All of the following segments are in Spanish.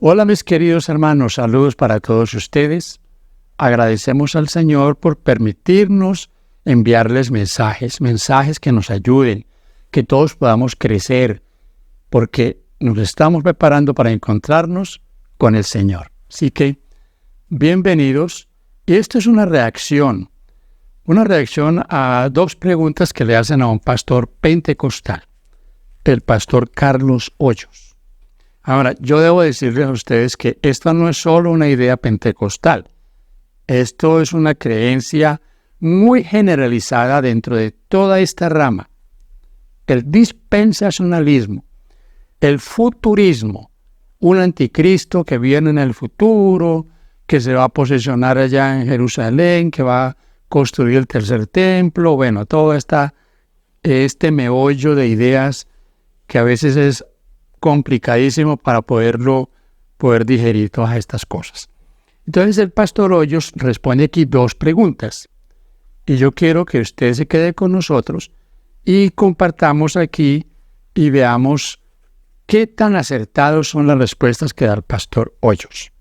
Hola mis queridos hermanos, saludos para todos ustedes. Agradecemos al Señor por permitirnos enviarles mensajes que nos ayuden, que todos podamos crecer, porque nos estamos preparando para encontrarnos con el Señor. Así que, bienvenidos. Y esto es una reacción a dos preguntas que le hacen a un pastor pentecostal, el pastor Carlos Hoyos. Ahora, yo debo decirles a ustedes que esta no es solo una idea pentecostal. Esto es una creencia muy generalizada dentro de toda esta rama. El dispensacionalismo, el futurismo, un anticristo que viene en el futuro, que se va a posesionar allá en Jerusalén, que va a construir el tercer templo, bueno, todo este meollo de ideas que a veces es complicadísimo para poder digerir todas estas cosas. Entonces el pastor Hoyos responde aquí dos preguntas. Y yo quiero que usted se quede con nosotros y compartamos aquí y veamos qué tan acertados son las respuestas que da el pastor Hoyos.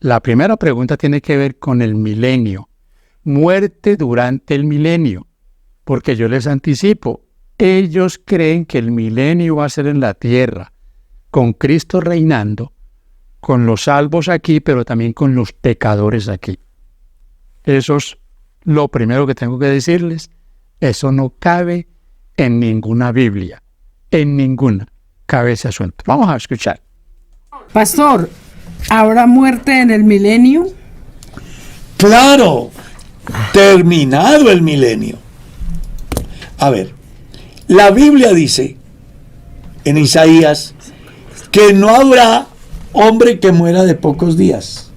La primera pregunta tiene que ver con el milenio, muerte durante el milenio, porque yo les anticipo, ellos creen que el milenio va a ser en la tierra, con Cristo reinando, con los salvos aquí, pero también con los pecadores aquí. Eso es lo primero que tengo que decirles. Eso no cabe en ninguna Biblia, en ninguna cabe ese asunto. Vamos a escuchar. Pastor, ¿habrá muerte en el milenio? Claro, terminado el milenio. A ver, la Biblia dice en Isaías que no habrá hombre que muera de pocos días.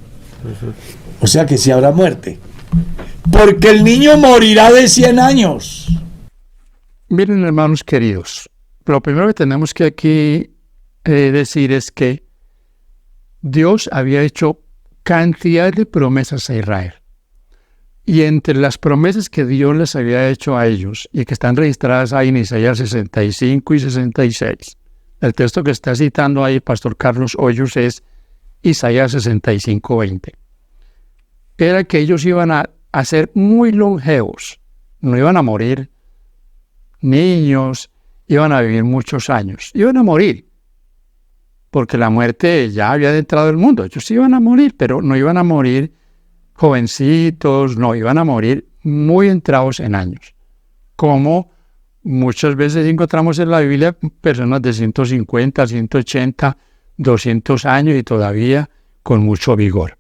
O sea que sí habrá muerte. Porque el niño morirá de 100 años. Miren, hermanos queridos, lo primero que tenemos que aquí decir es que Dios había hecho cantidad de promesas a Israel. Y entre las promesas que Dios les había hecho a ellos, y que están registradas ahí en Isaías 65 y 66, el texto que está citando ahí el pastor Carlos Hoyos es Isaías 65, 20. Era que ellos iban a ser muy longevos, no iban a morir niños, iban a vivir muchos años, iban a morir, porque la muerte ya había entrado al mundo. Ellos iban a morir, pero no iban a morir jovencitos, no, iban a morir muy entrados en años, como muchas veces encontramos en la Biblia personas de 150, 180, 200 años y todavía con mucho vigor.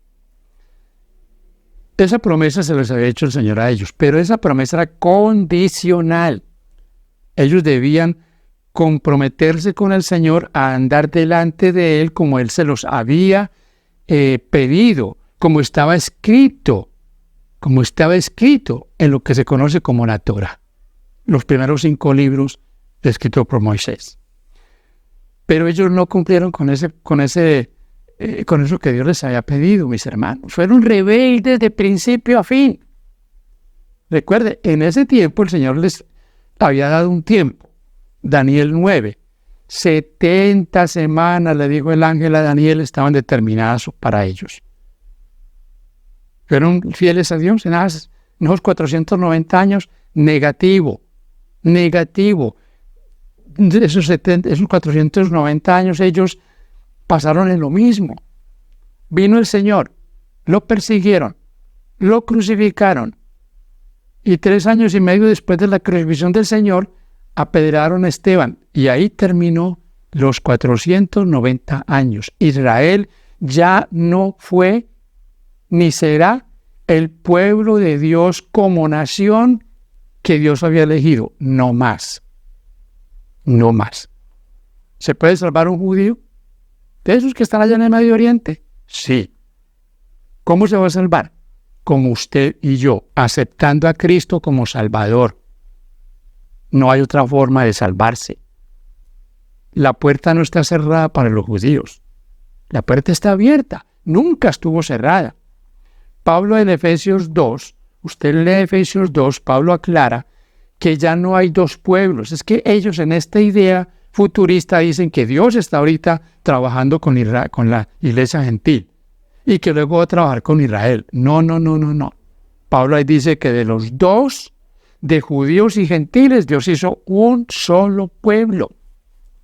Esa promesa se les había hecho el Señor a ellos, pero esa promesa era condicional. Ellos debían comprometerse con el Señor a andar delante de Él como Él se los había pedido, como estaba escrito en lo que se conoce como la Torá, los primeros 5 libros escritos por Moisés. Pero ellos no cumplieron con eso que Dios les había pedido, mis hermanos. Fueron rebeldes de principio a fin. Recuerde, en ese tiempo el Señor les había dado un tiempo. Daniel 9. 70 semanas, le dijo el ángel a Daniel, estaban determinadas para ellos. Fueron fieles a Dios en esos 490 años, negativo. Esos 490 años ellos pasaron en lo mismo. Vino el Señor, lo persiguieron, lo crucificaron, y 3 años y medio después de la crucifixión del Señor, apedrearon a Esteban, y ahí terminó los 490 años. Israel ya no fue ni será el pueblo de Dios como nación que Dios había elegido. No más. No más. ¿Se puede salvar un judío de esos que están allá en el Medio Oriente? Sí. ¿Cómo se va a salvar? Como usted y yo, aceptando a Cristo como Salvador. No hay otra forma de salvarse. La puerta no está cerrada para los judíos. La puerta está abierta. Nunca estuvo cerrada. Pablo en Efesios 2, usted lee Efesios 2, Pablo aclara que ya no hay dos pueblos. Es que ellos en esta idea futurista dicen que Dios está ahorita trabajando con la iglesia gentil y que luego va a trabajar con Israel. No. Pablo ahí dice que de los dos, de judíos y gentiles, Dios hizo un solo pueblo.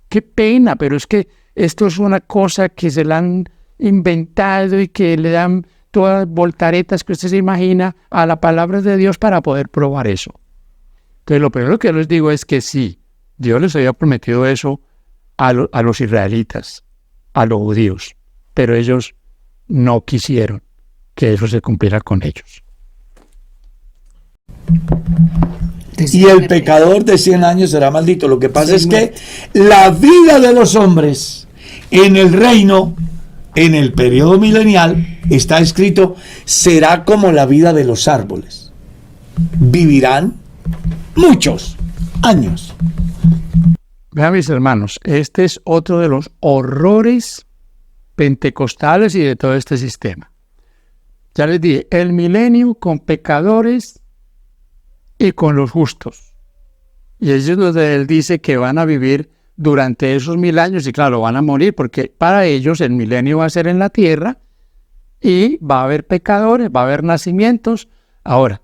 Qué pena, pero es que esto es una cosa que se la han inventado y que le dan todas voltaretas que usted se imagina a la palabra de Dios para poder probar eso. Entonces, lo primero que yo les digo es que sí, Dios les había prometido eso a los israelitas, a los judíos, pero ellos no quisieron que eso se cumpliera con ellos. Y el pecador de 100 años será maldito. Lo que pasa es que la vida de los hombres en el reino, en el periodo milenial, está escrito, será como la vida de los árboles. Vivirán muchos años. Vean, mis hermanos, este es otro de los horrores pentecostales y de todo este sistema. Ya les dije, el milenio con pecadores y con los justos. Y es donde él dice que van a vivir durante esos 1000 años y claro, van a morir porque para ellos el milenio va a ser en la tierra y va a haber pecadores, va a haber nacimientos. Ahora,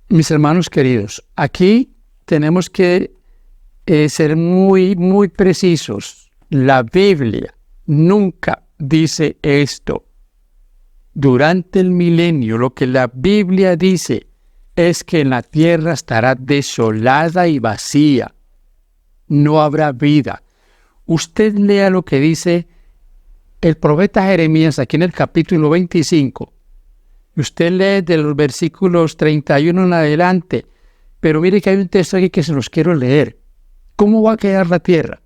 mis hermanos queridos, aquí tenemos que ser muy, muy precisos. La Biblia nunca dice esto. Durante el milenio, lo que la Biblia dice es que la tierra estará desolada y vacía. No habrá vida. Usted lea lo que dice el profeta Jeremías aquí en el capítulo 25. Usted lee de los versículos 31 en adelante. Pero mire que hay un texto aquí que se los quiero leer. ¿Cómo va a quedar la tierra?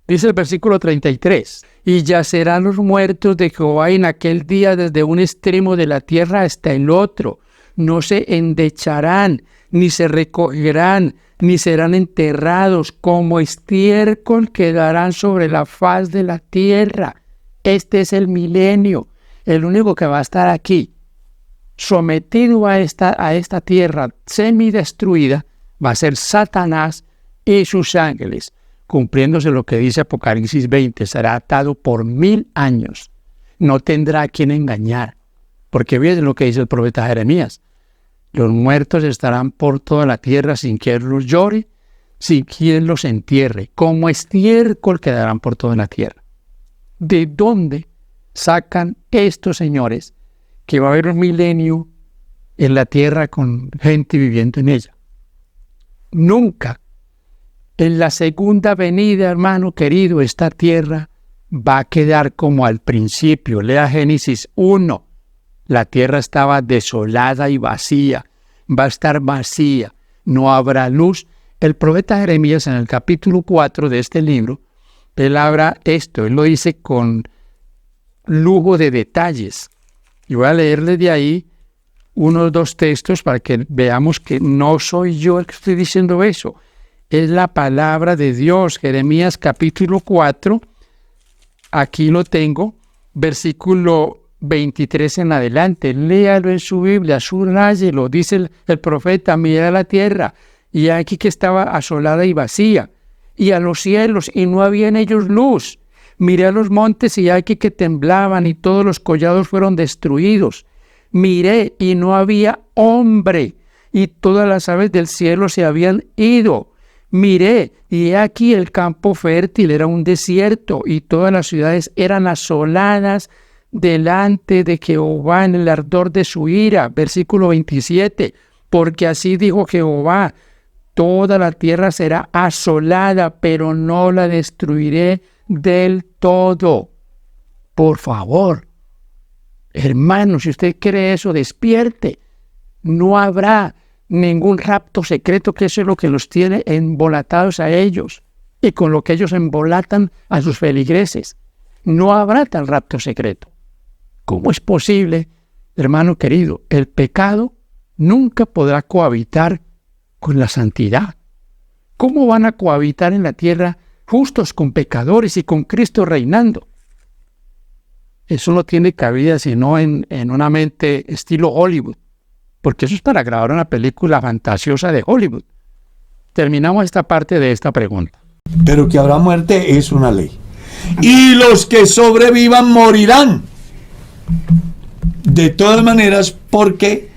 Dice el versículo 33. Y yacerán los muertos de Jehová en aquel día desde un extremo de la tierra hasta el otro. No se endecharán, ni se recogerán, ni serán enterrados, como estiércol quedarán sobre la faz de la tierra. Este es el milenio, el único que va a estar aquí, sometido a esta tierra semidestruida, va a ser Satanás y sus ángeles, cumpliéndose lo que dice Apocalipsis 20, será atado por 1000 años, no tendrá a quien engañar, porque miren lo que dice el profeta Jeremías. Los muertos estarán por toda la tierra sin quien los llore, sin quien los entierre. Como estiércol quedarán por toda la tierra. ¿De dónde sacan estos señores que va a haber un milenio en la tierra con gente viviendo en ella? Nunca. En la segunda venida, hermano querido, esta tierra va a quedar como al principio. Lea Génesis 1. La tierra estaba desolada y vacía. Va a estar vacía. No habrá luz. El profeta Jeremías en el capítulo 4 de este libro, él habla esto. Él lo dice con lujo de detalles. Y voy a leerles de ahí unos 2 textos para que veamos que no soy yo el que estoy diciendo eso. Es la palabra de Dios. Jeremías capítulo 4. Aquí lo tengo. Versículo 23 en adelante, léalo en su Biblia, subráyelo, dice el profeta, mira la tierra, y aquí que estaba asolada y vacía, y a los cielos, y no había en ellos luz, miré a los montes, y aquí que temblaban, y todos los collados fueron destruidos, miré, y no había hombre, y todas las aves del cielo se habían ido, miré, y aquí el campo fértil era un desierto, y todas las ciudades eran asoladas, delante de Jehová en el ardor de su ira. Versículo 27, porque así dijo Jehová, toda la tierra será asolada, pero no la destruiré del todo. Por favor, hermano, si usted cree eso, despierte. No habrá ningún rapto secreto, que eso es lo que los tiene embolatados a ellos, y con lo que ellos embolatan a sus feligreses. No habrá tal rapto secreto. ¿Cómo es posible, hermano querido? El pecado nunca podrá cohabitar con la santidad. ¿Cómo van a cohabitar en la tierra justos con pecadores y con Cristo reinando? Eso no tiene cabida sino en una mente estilo Hollywood, porque eso es para grabar una película fantasiosa de Hollywood. Terminamos esta parte de esta pregunta. pero que habrá muerte es una ley. Y los que sobrevivan morirán. De todas maneras, porque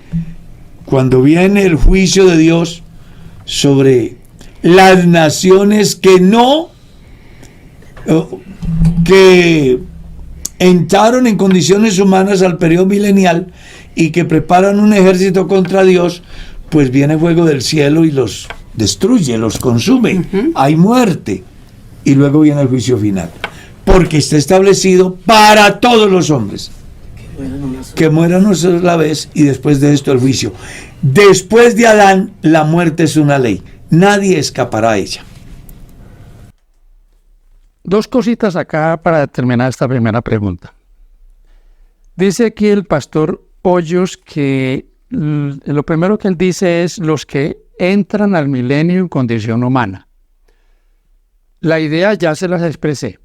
cuando viene el juicio de Dios sobre las naciones que entraron en condiciones humanas al periodo milenial y que preparan un ejército contra Dios, pues viene fuego del cielo y los destruye, los consume. Hay muerte. Y luego viene el juicio final. Porque está establecido para todos los hombres. Que mueran una sola vez y después de esto el juicio. Después de Adán, la muerte es una ley. Nadie escapará a ella. Dos cositas acá para terminar esta primera pregunta. Dice aquí el pastor Hoyos que lo primero que él dice es los que entran al milenio en condición humana. La idea ya se las expresé.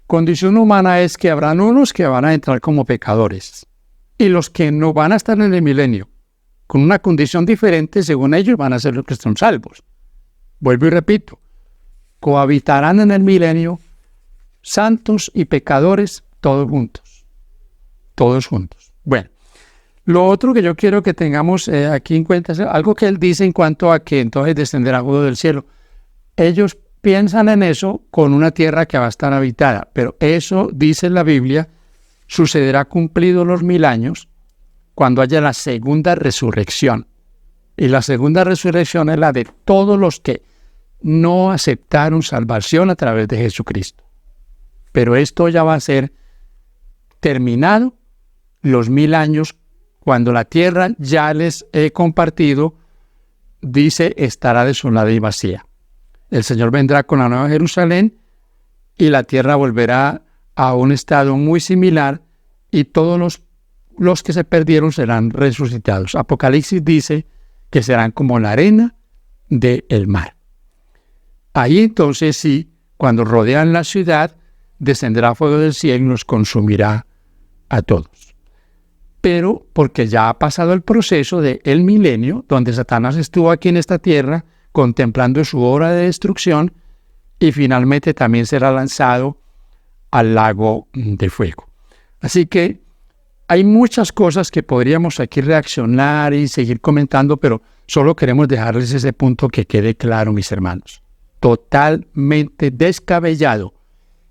Condición humana es que habrán unos que van a entrar como pecadores y los que no van a estar en el milenio, con una condición diferente, según ellos van a ser los que están salvos. Vuelvo y repito, cohabitarán en el milenio santos y pecadores todos juntos. Todos juntos. Bueno, lo otro que yo quiero que tengamos aquí en cuenta es algo que él dice en cuanto a que entonces descenderá fuego del cielo. Ellos piensan en eso con una tierra que va a estar habitada, pero eso, dice la Biblia, sucederá cumplidos los 1000 años cuando haya la segunda resurrección. Y la segunda resurrección es la de todos los que no aceptaron salvación a través de Jesucristo. Pero esto ya va a ser terminado los 1000 años cuando la tierra, ya les he compartido, dice, estará desolada y vacía. El Señor vendrá con la nueva Jerusalén y la tierra volverá a un estado muy similar y todos los que se perdieron serán resucitados. Apocalipsis dice que serán como la arena del mar. Ahí entonces sí, cuando rodean la ciudad, descenderá fuego del cielo y nos consumirá a todos. Pero porque ya ha pasado el proceso del milenio, donde Satanás estuvo aquí en esta tierra, contemplando su obra de destrucción, y finalmente también será lanzado al lago de fuego. Así que hay muchas cosas que podríamos aquí reaccionar y seguir comentando, pero solo queremos dejarles ese punto que quede claro, mis hermanos. Totalmente descabellado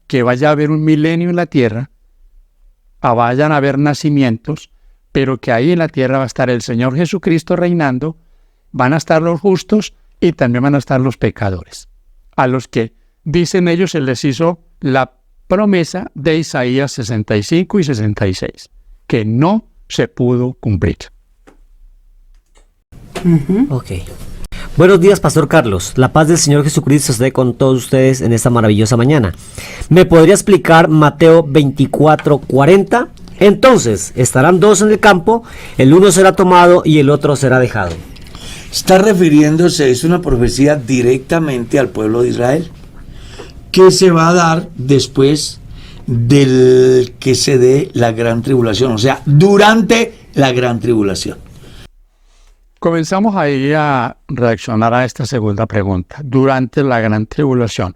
que vaya a haber un milenio en la tierra, vayan a haber nacimientos, pero que ahí en la tierra va a estar el Señor Jesucristo reinando, van a estar los justos y también van a estar los pecadores, a los que, dicen ellos, se les hizo la promesa de Isaías 65 y 66, que no se pudo cumplir. Ok. Buenos días, Pastor Carlos. La paz del Señor Jesucristo esté con todos ustedes en esta maravillosa mañana. ¿Me podría explicar Mateo 24:40? Entonces, estarán dos en el campo, el uno será tomado y el otro será dejado. Está refiriéndose, es una profecía directamente al pueblo de Israel, que se va a dar después del que se dé la gran tribulación, o sea, durante la gran tribulación. Comenzamos ahí a reaccionar a esta segunda pregunta, durante la gran tribulación.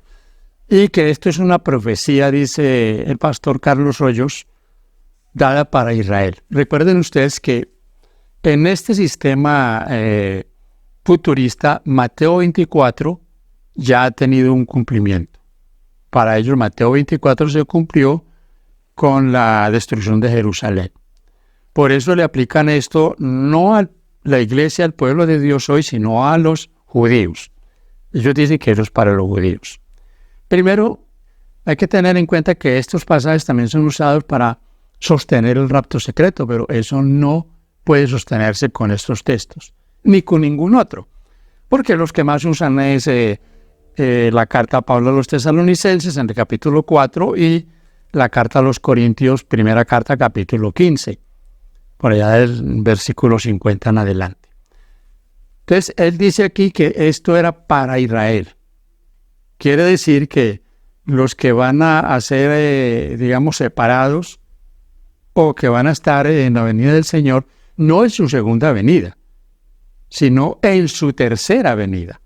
Y que esto es una profecía, dice el pastor Carlos Hoyos, dada para Israel. Recuerden ustedes que en este sistema futurista, Mateo 24 ya ha tenido un cumplimiento. Para ellos, Mateo 24 se cumplió con la destrucción de Jerusalén. Por eso le aplican esto no a la iglesia, al pueblo de Dios hoy, sino a los judíos. Ellos dicen que eso es para los judíos. Primero, hay que tener en cuenta que estos pasajes también son usados para sostener el rapto secreto, pero eso no puede sostenerse con estos textos, ni con ningún otro, porque los que más usan es la carta a Pablo a los Tesalonicenses en el capítulo 4 y la carta a los Corintios, primera carta, capítulo 15, por allá del versículo 50 en adelante. Entonces, él dice aquí que esto era para Israel. Quiere decir que los que van a ser, digamos, separados o que van a estar en la venida del Señor, no en su segunda venida, sino en su tercera venida.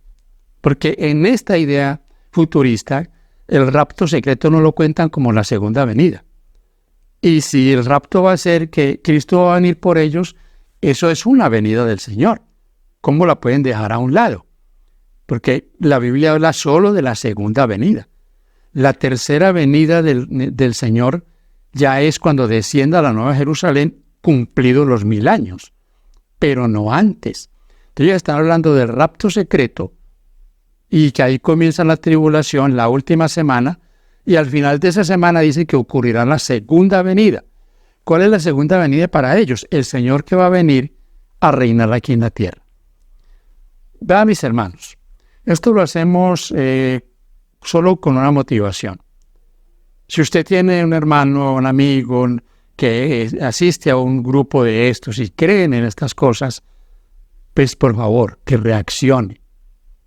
Porque en esta idea futurista, el rapto secreto no lo cuentan como la segunda venida. Y si el rapto va a ser que Cristo va a venir por ellos, eso es una venida del Señor. ¿Cómo la pueden dejar a un lado? Porque la Biblia habla solo de la segunda venida. La tercera venida del Señor ya es cuando descienda a la Nueva Jerusalén, cumplidos los 1000 años, pero no antes. Entonces ya están hablando del rapto secreto y que ahí comienza la tribulación, la última semana, y al final de esa semana dice que ocurrirá la segunda venida. ¿Cuál es la segunda venida para ellos? El Señor que va a venir a reinar aquí en la tierra. Vean, mis hermanos, esto lo hacemos solo con una motivación. Si usted tiene un hermano, un amigo que asiste a un grupo de estos y creen en estas cosas, pues por favor, que reaccione.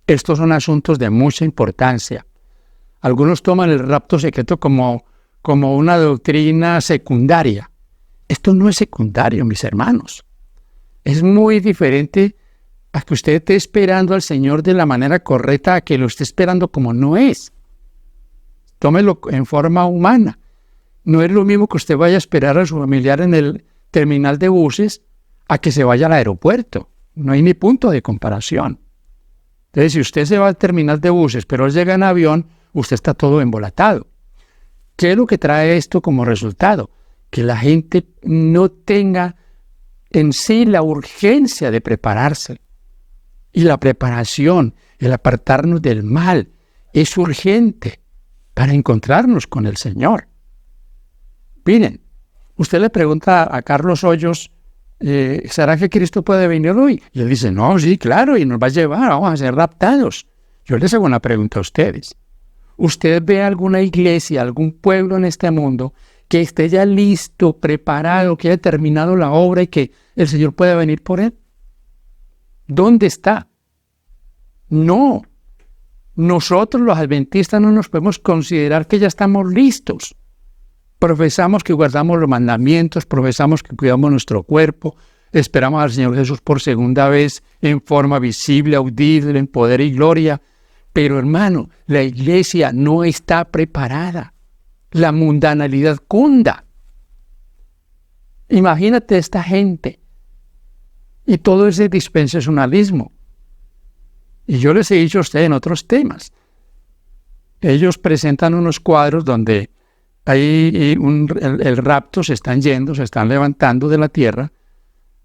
Estos son asuntos de mucha importancia. Algunos toman el rapto secreto como una doctrina secundaria. Esto no es secundario, mis hermanos. Es muy diferente a que usted esté esperando al Señor de la manera correcta, a que lo esté esperando como no es. Tómelo en forma humana. No es lo mismo que usted vaya a esperar a su familiar en el terminal de buses a que se vaya al aeropuerto. No hay ni punto de comparación. Entonces, si usted se va al terminal de buses, pero él llega en avión, usted está todo embolatado. ¿Qué es lo que trae esto como resultado? Que la gente no tenga en sí la urgencia de prepararse. Y la preparación, el apartarnos del mal, es urgente para encontrarnos con el Señor. Miren, usted le pregunta a Carlos Hoyos, ¿será que Cristo puede venir hoy? Y él dice, no, sí, claro, y nos va a llevar, vamos a ser raptados. Yo les hago una pregunta a ustedes. ¿Usted ve alguna iglesia, algún pueblo en este mundo que esté ya listo, preparado, que haya terminado la obra y que el Señor pueda venir por él? ¿Dónde está? No. Nosotros los adventistas no nos podemos considerar que ya estamos listos. Profesamos que guardamos los mandamientos, profesamos que cuidamos nuestro cuerpo, esperamos al Señor Jesús por segunda vez en forma visible, audible, en poder y gloria. Pero hermano, la iglesia no está preparada. La mundanalidad cunda. Imagínate esta gente y todo ese dispensacionalismo. Y yo les he dicho a ustedes en otros temas. Ellos presentan unos cuadros donde hay el rapto, se están yendo, se están levantando de la tierra,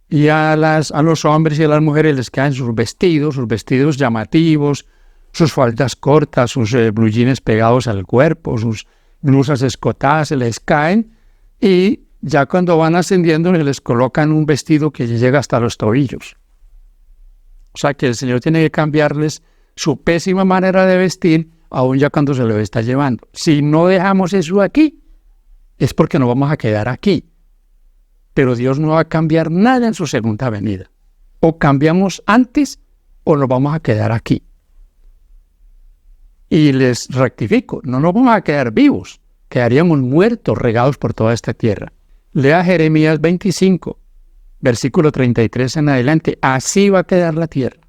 y a los hombres y a las mujeres les caen sus vestidos llamativos, sus faldas cortas, sus blue jeans pegados al cuerpo, sus blusas escotadas, se les caen, y ya cuando van ascendiendo les colocan un vestido que llega hasta los tobillos. O sea que el Señor tiene que cambiarles su pésima manera de vestir, aún ya cuando se lo está llevando. Si no dejamos eso aquí, es porque nos vamos a quedar aquí. Pero Dios no va a cambiar nada en su segunda venida. O cambiamos antes o nos vamos a quedar aquí. Y les rectifico, no nos vamos a quedar vivos, quedaríamos muertos, regados por toda esta tierra. Lea Jeremías 25, versículo 33 en adelante. Así va a quedar la tierra.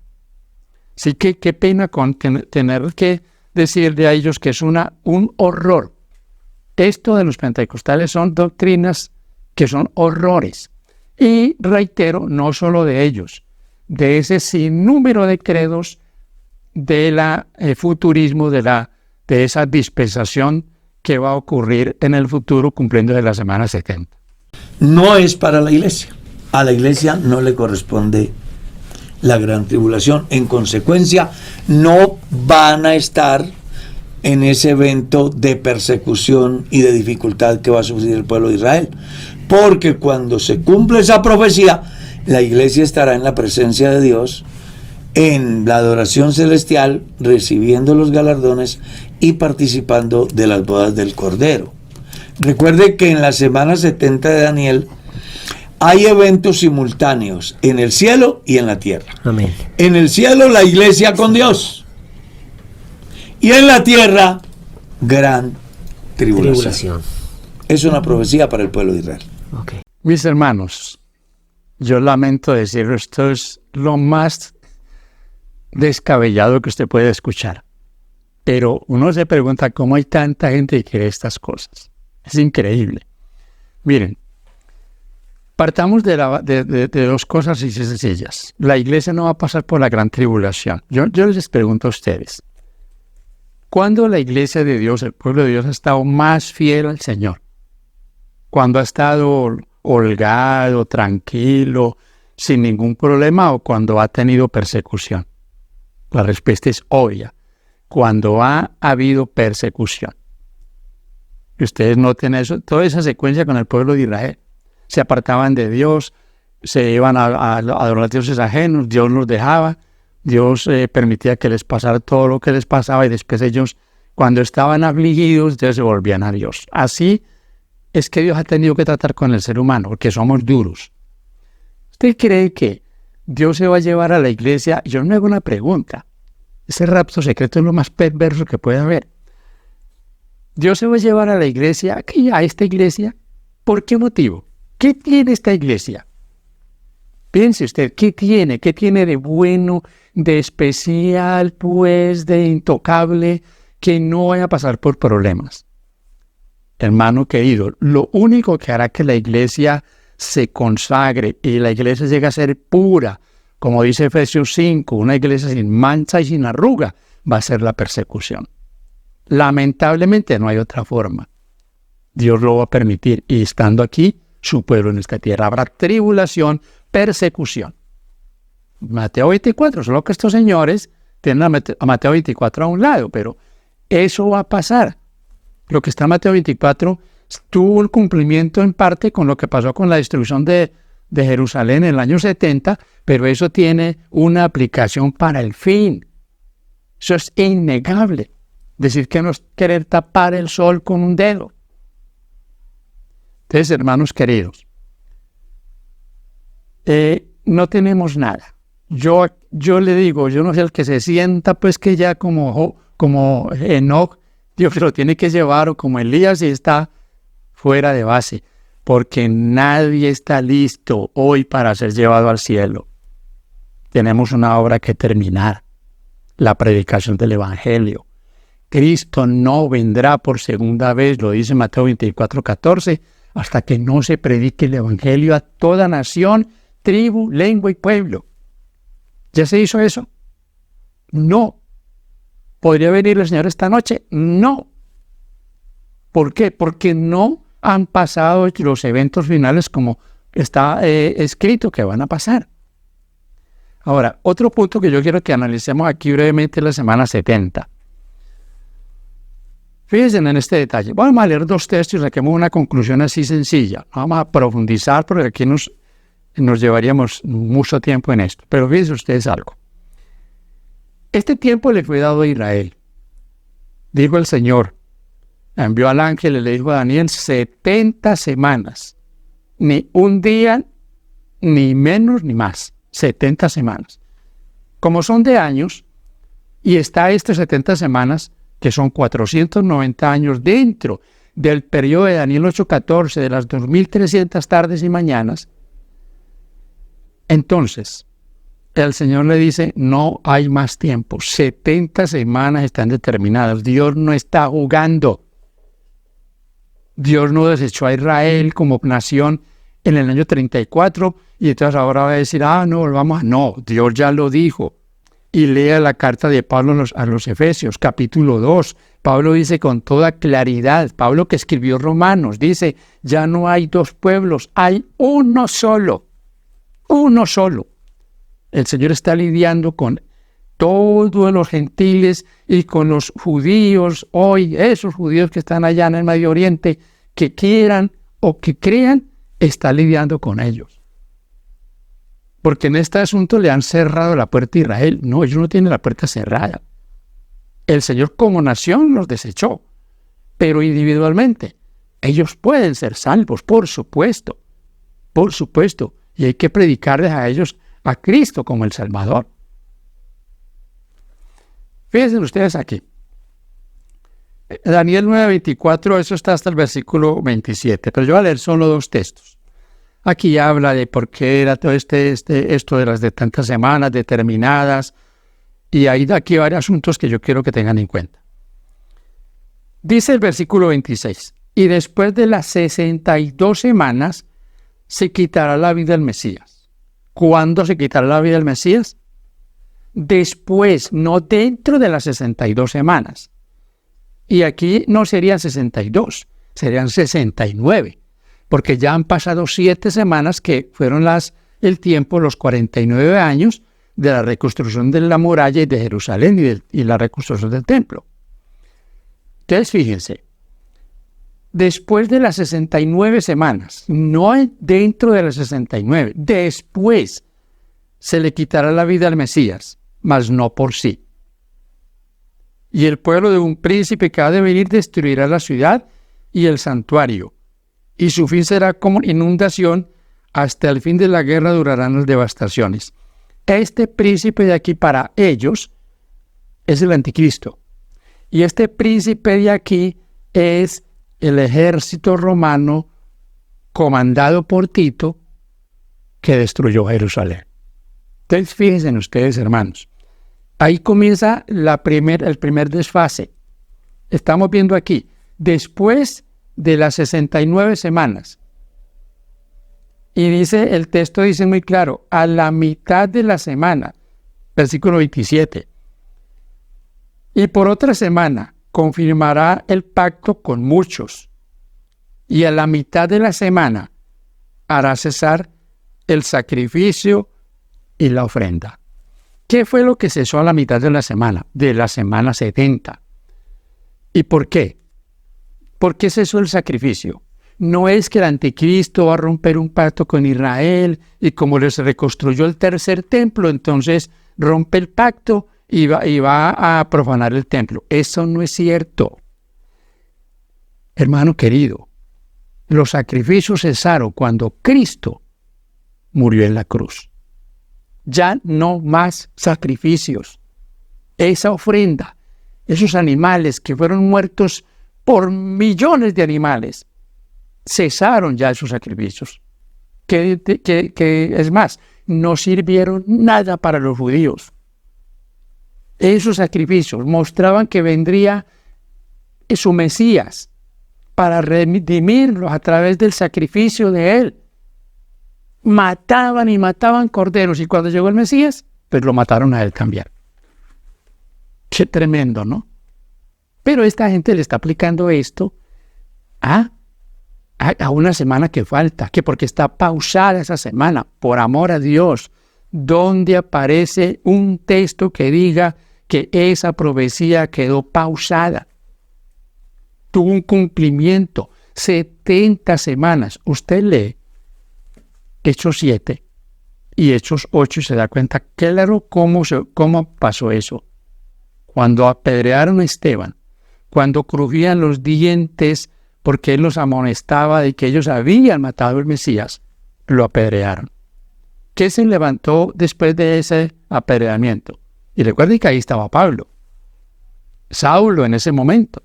Así que qué pena con tener que decirle a ellos que es un horror. Esto de los pentecostales son doctrinas que son horrores. Y reitero, no solo de ellos, de ese sinnúmero de credos del futurismo, de esa dispensación que va a ocurrir en el futuro cumpliendo de la semana 70. No es para la iglesia. A la iglesia no le corresponde la gran tribulación. En consecuencia, no van a estar en ese evento de persecución y de dificultad que va a sufrir el pueblo de Israel. Porque cuando se cumple esa profecía, la iglesia estará en la presencia de Dios, en la adoración celestial, recibiendo los galardones y participando de las bodas del Cordero. Recuerde que en la semana 70 de Daniel hay eventos simultáneos en el cielo y en la tierra. Amén. En el cielo, la iglesia con Dios. Y en la tierra, gran tribulación. Es una profecía para el pueblo de Israel. Okay. Mis hermanos, yo lamento decirlo, esto es lo más descabellado que usted puede escuchar. Pero uno se pregunta cómo hay tanta gente que cree estas cosas. Es increíble. Miren, partamos de dos cosas así sencillas. La iglesia no va a pasar por la gran tribulación. Yo les pregunto a ustedes, ¿cuándo la iglesia de Dios, el pueblo de Dios, ha estado más fiel al Señor? ¿Cuándo ha estado holgado, tranquilo, sin ningún problema, o cuando ha tenido persecución? La respuesta es obvia. Cuando ha habido persecución. Ustedes noten eso, toda esa secuencia con el pueblo de Israel. Se apartaban de Dios, se iban a adorar dioses ajenos, Dios los dejaba, Dios permitía que les pasara todo lo que les pasaba, y después ellos, cuando estaban afligidos, ellos se volvían a Dios. Así es que Dios ha tenido que tratar con el ser humano, porque somos duros. ¿Usted cree que Dios se va a llevar a la iglesia? Yo me hago una pregunta. Ese rapto secreto es lo más perverso que puede haber. Dios se va a llevar a la iglesia, a esta iglesia. ¿Por qué motivo? ¿Qué tiene esta iglesia? Piense usted, ¿qué tiene? ¿Qué tiene de bueno, de especial, pues, de intocable, que no vaya a pasar por problemas? Hermano querido, lo único que hará que la iglesia se consagre y la iglesia llegue a ser pura, como dice Efesios 5, una iglesia sin mancha y sin arruga, va a ser la persecución. Lamentablemente no hay otra forma. Dios lo va a permitir, y estando aquí, su pueblo en esta tierra, habrá tribulación, persecución. Mateo 24, solo que estos señores tienen a Mateo 24 a un lado, pero eso va a pasar. Lo que está en Mateo 24 tuvo el cumplimiento en parte con lo que pasó con la destrucción de Jerusalén en el año 70, pero eso tiene una aplicación para el fin. Eso es innegable. Decir que no es querer tapar el sol con un dedo. Entonces, hermanos queridos, no tenemos nada. Yo le digo, yo no sé, el que se sienta pues que ya como Enoc, Dios lo tiene que llevar, o como Elías, y está fuera de base, porque nadie está listo hoy para ser llevado al cielo. Tenemos una obra que terminar, la predicación del Evangelio. Cristo no vendrá por segunda vez, lo dice Mateo 24:14, hasta que no se predique el Evangelio a toda nación, tribu, lengua y pueblo. ¿Ya se hizo eso? No. ¿Podría venir el Señor esta noche? No. ¿Por qué? Porque no han pasado los eventos finales como está escrito que van a pasar. Ahora, otro punto que yo quiero que analicemos aquí brevemente es la semana 70. Fíjense en este detalle. Vamos a leer dos textos y saquemos una conclusión así sencilla. Vamos a profundizar porque aquí nos llevaríamos mucho tiempo en esto. Pero fíjense ustedes algo. Este tiempo le fue dado a Israel. Dijo el Señor, envió al ángel y le dijo a Daniel, 70 semanas. Ni un día, ni menos, ni más. 70 semanas. Como son de años, y está estas 70 semanas, que son 490 años dentro del periodo de Daniel 8:14, de las 2300 tardes y mañanas, entonces el Señor le dice, no hay más tiempo, 70 semanas están determinadas, Dios no está jugando. Dios no desechó a Israel como nación en el año 34 y entonces ahora va a decir, no, volvamos a... No, Dios ya lo dijo. Y lea la carta de Pablo a los Efesios, capítulo 2. Pablo dice con toda claridad, Pablo que escribió Romanos, dice, ya no hay dos pueblos, hay uno solo. Uno solo. El Señor está lidiando con todos los gentiles y con los judíos hoy, esos judíos que están allá en el Medio Oriente, que quieran o que crean, está lidiando con ellos. Porque en este asunto le han cerrado la puerta a Israel. No, ellos no tienen la puerta cerrada. El Señor como nación los desechó, pero individualmente ellos pueden ser salvos, por supuesto, y hay que predicarles a ellos a Cristo como el Salvador. Fíjense ustedes aquí. Daniel 9:24, eso está hasta el versículo 27, pero yo voy a leer solo dos textos. Aquí habla de por qué era todo esto de las de tantas semanas determinadas, y hay de aquí varios asuntos que yo quiero que tengan en cuenta. Dice el versículo 26, y después de las 62 semanas se quitará la vida del Mesías. ¿Cuándo se quitará la vida del Mesías? Después, no dentro de las 62 semanas. Y aquí no serían 62, serían 69, porque ya han pasado 7 semanas que fueron el tiempo, los 49 años de la reconstrucción de la muralla y de Jerusalén y la reconstrucción del templo. Entonces, fíjense, después de las 69 semanas, no dentro de las 69, después se le quitará la vida al Mesías, mas no por sí. Y el pueblo de un príncipe que ha de venir destruirá la ciudad y el santuario, y su fin será como inundación, hasta el fin de la guerra durarán las devastaciones. Este príncipe de aquí para ellos es el anticristo. Y este príncipe de aquí es el ejército romano comandado por Tito que destruyó Jerusalén. Entonces, fíjense ustedes, hermanos. Ahí comienza el primer desfase. Estamos viendo aquí, después de las 69 semanas. Y el texto dice muy claro, a la mitad de la semana, versículo 27. Y por otra semana confirmará el pacto con muchos. Y a la mitad de la semana hará cesar el sacrificio y la ofrenda. ¿Qué fue lo que cesó a la mitad de la semana? De la semana 70. ¿Y por qué? ¿Por qué cesó el sacrificio? No es que el anticristo va a romper un pacto con Israel y como les reconstruyó el tercer templo, entonces rompe el pacto y va a profanar el templo. Eso no es cierto. Hermano querido, los sacrificios cesaron cuando Cristo murió en la cruz. Ya no más sacrificios. Esa ofrenda, esos animales que fueron muertos por millones de animales, cesaron ya esos sacrificios. Que es más, no sirvieron nada para los judíos. Esos sacrificios mostraban que vendría su Mesías para redimirlos a través del sacrificio de él. Mataban y mataban corderos y cuando llegó el Mesías, pues lo mataron a él también. Qué tremendo, ¿no? Pero esta gente le está aplicando esto a una semana que falta, que porque está pausada esa semana, por amor a Dios, donde aparece un texto que diga que esa profecía quedó pausada. Tuvo un cumplimiento, 70 semanas. Usted lee Hechos 7 y Hechos 8 y se da cuenta claro cómo pasó eso. Cuando apedrearon a Esteban, cuando crujían los dientes porque él los amonestaba de que ellos habían matado al Mesías, lo apedrearon. ¿Qué se levantó después de ese apedreamiento? Y recuerden que ahí estaba Pablo. Saulo en ese momento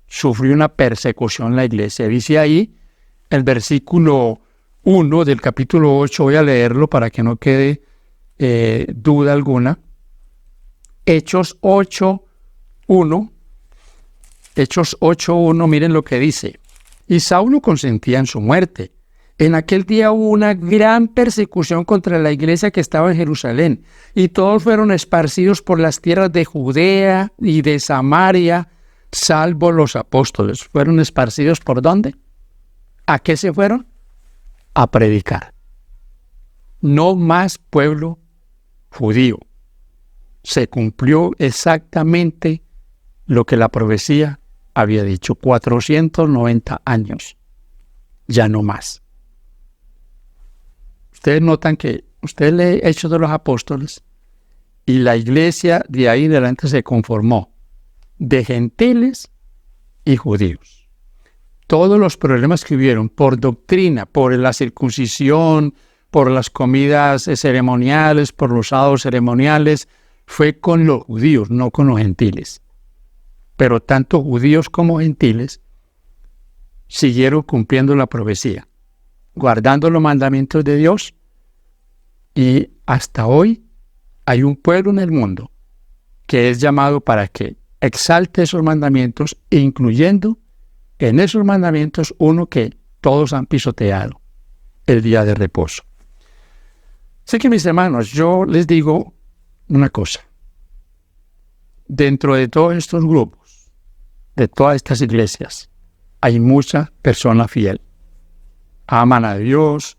sufrió una persecución en la iglesia. Dice ahí el versículo 1 del capítulo 8, voy a leerlo para que no quede duda alguna. Hechos 8:1. Hechos 8:1, miren lo que dice. Y Saulo consentía en su muerte. En aquel día hubo una gran persecución contra la iglesia que estaba en Jerusalén, y todos fueron esparcidos por las tierras de Judea y de Samaria, salvo los apóstoles. ¿Fueron esparcidos por dónde? ¿A qué se fueron? A predicar. No más pueblo judío. Se cumplió exactamente lo que la profecía había dicho, 490 años, ya no más. Ustedes notan que usted lee Hechos de los Apóstoles y la iglesia de ahí en adelante se conformó de gentiles y judíos. Todos los problemas que hubieron por doctrina, por la circuncisión, por las comidas ceremoniales, por los sábados ceremoniales, fue con los judíos, no con los gentiles. Pero tanto judíos como gentiles siguieron cumpliendo la profecía, guardando los mandamientos de Dios, y hasta hoy hay un pueblo en el mundo que es llamado para que exalte esos mandamientos, incluyendo en esos mandamientos uno que todos han pisoteado, el día de reposo. Así que, mis hermanos, yo les digo una cosa. Dentro de todos estos grupos, de todas estas iglesias, hay mucha persona fiel. Aman a Dios,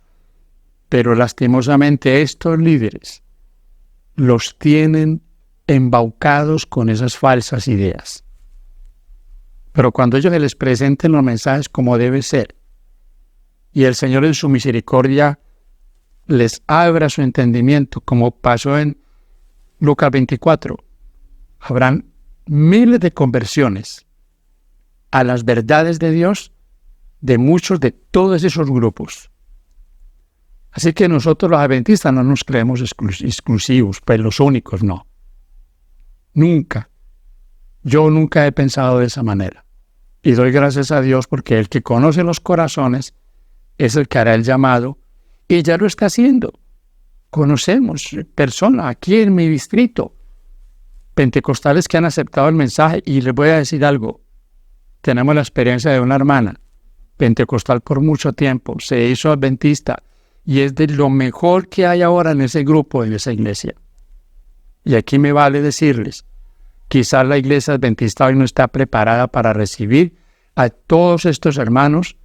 pero lastimosamente estos líderes los tienen embaucados con esas falsas ideas. Pero cuando ellos les presenten los mensajes como debe ser, y el Señor en su misericordia les abra su entendimiento, como pasó en Lucas 24, habrán miles de conversiones a las verdades de Dios de muchos de todos esos grupos. Así que nosotros los adventistas no nos creemos exclusivos, pues los únicos no. Nunca. Yo nunca he pensado de esa manera. Y doy gracias a Dios porque el que conoce los corazones es el que hará el llamado y ya lo está haciendo. Conocemos personas aquí en mi distrito, pentecostales que han aceptado el mensaje, y les voy a decir algo. Tenemos la experiencia de una hermana pentecostal por mucho tiempo, se hizo adventista y es de lo mejor que hay ahora en ese grupo, en esa iglesia. Y aquí me vale decirles, quizás la iglesia adventista hoy no está preparada para recibir a todos estos hermanos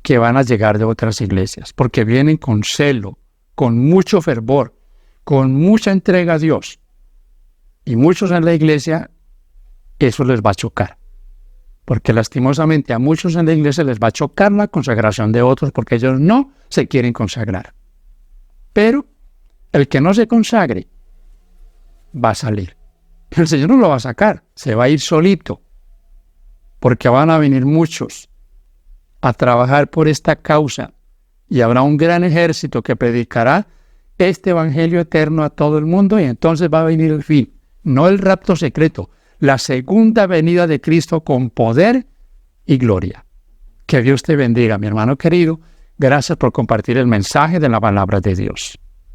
que van a llegar de otras iglesias, porque vienen con celo, con mucho fervor, con mucha entrega a Dios. Y muchos en la iglesia, eso les va a chocar. Porque lastimosamente a muchos en la iglesia les va a chocar la consagración de otros porque ellos no se quieren consagrar. Pero el que no se consagre va a salir. El Señor no lo va a sacar, se va a ir solito. Porque van a venir muchos a trabajar por esta causa y habrá un gran ejército que predicará este evangelio eterno a todo el mundo y entonces va a venir el fin, no el rapto secreto, la segunda venida de Cristo con poder y gloria. Que Dios te bendiga, mi hermano querido. Gracias por compartir el mensaje de la palabra de Dios.